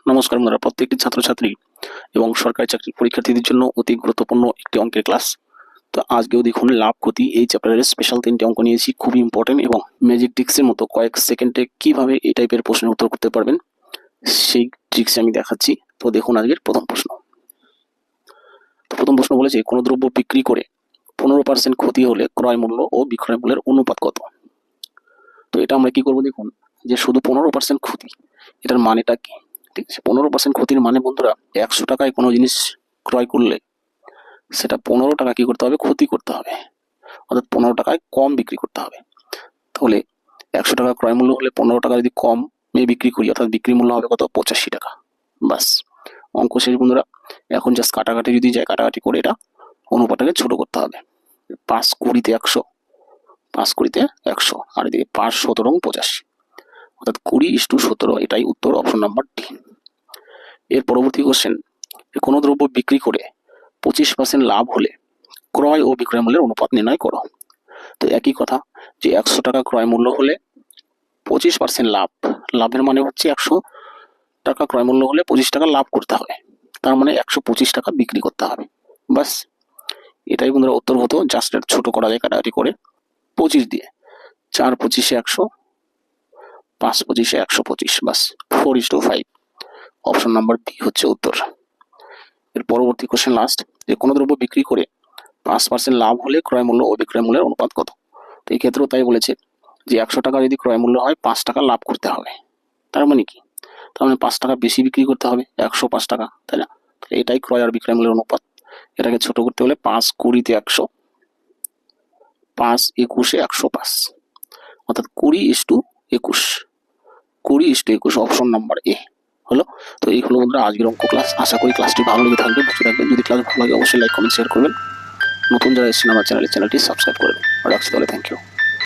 নমস্কার বন্ধুরা, প্রত্যেকটি ছাত্রছাত্রী এবং সরকারি চাকরির পরীক্ষার্থীদের জন্য অতি গুরুত্বপূর্ণ একটি অঙ্কের ক্লাস। তো আজকেও দেখুন লাভ ক্ষতি এই চ্যাপ্টারের স্পেশাল 3টি অঙ্ক নিয়েছি, খুবই ইম্পর্টেন্ট এবং ম্যাজিক ট্রিক্সের মতো কয়েক সেকেন্ডে কিভাবে এই টাইপের প্রশ্নের উত্তর করতে পারবেন সেই ট্রিক্স আমি দেখাচ্ছি। তো দেখুন আজকের প্রথম প্রশ্ন। তো প্রথম প্রশ্ন বলেছে, কোনো দ্রব্য বিক্রি করে 15% ক্ষতি হলে ক্রয় মূল্য ও বিক্রয় মূল্যের অনুপাত কত? তো এটা আমরা কি করবো, দেখুন যে শুধু 15% ক্ষতি, এটার মানেটা কি? ঠিক আছে, 15% ক্ষতির মানে বন্ধুরা, 100 টাকায় কোনো জিনিস ক্রয় করলে সেটা 15 টাকা কি করতে হবে, ক্ষতি করতে হবে, অর্থাৎ 15 টাকায় কম বিক্রি করতে হবে। তাহলে 100 টাকা ক্রয় মূল্য হলে 15 টাকা যদি কম বিক্রি করি, অর্থাৎ বিক্রি মূল্য হবে কত, 85 টাকা। বাস, অঙ্ক শেষ বন্ধুরা। এখন জাস্ট কাটাকাটি যদি যায়, কাটাকাটি করে এটা অনুপাতটাকে ছোট করতে হবে। 5 কুড়িতে 100, 5 কুড়িতে 100, আর এদিকে 5 17 85, অর্থাৎ 20:17, এটাই উত্তর, অপশন নাম্বার ডি। এর পরবর্তী কোশ্চেন, কোনো দ্রব্য বিক্রি করে 25% লাভ হলে ক্রয় ও বিক্রয় মূল্যের অনুপাত নির্ণয় করো। তো একই কথা, যে 100 টাকা ক্রয় মূল্য হলে 25% লাভ, লাভের মানে হচ্ছে 100 টাকা ক্রয় মূল্য হলে 25 টাকা লাভ করতে হবে, তার মানে 125 টাকা বিক্রি করতে হবে। বাস, এটাই বন্ধুরা উত্তর হতো। জাস্ট ছোট করা যায় কাটাকাটি করে, 25 দিয়ে, 4 25-এ 100, 5 25-এ 125, বাস 4:5, অপশন নাম্বার বি হচ্ছে উত্তর। এর পরবর্তী কোশ্চেন লাস্ট, যে কোনো দ্রব্য বিক্রি করে 5% লাভ হলে ক্রয় মূল্য ও বিক্রয় মূল্যের অনুপাত কত? তো এই ক্ষেত্রেও তাই বলেছে যে 100 টাকা যদি ক্রয় মূল্য হয়, 5 টাকা লাভ করতে হবে। তার মানে কি, তার মানে 5 টাকা বেশি বিক্রি করতে হবে, 105 টাকা, তাই না? তাহলে এটাই ক্রয় আর বিক্রয় মূল্যের অনুপাত। এটাকে ছোট করতে হলে 5 20-তে 100, 5 21-এ 105, অর্থাৎ 20:21, 20:21, অপশন নাম্বার এ হলো। তো এই হলো বন্ধুরা আজকের অঙ্ক ক্লাস। আশা করি ক্লাসটি ভালো লেগে থাকবে, বুঝে থাকবেন। যদি ক্লাস ভালো লাগে অবশ্যই লাইক কমেন্ট শেয়ার করবেন। নতুন যারা এসেছেন আমার চ্যানেলটি সাবস্ক্রাইব করবেন। রাখছি তাহলে, থ্যাংক ইউ।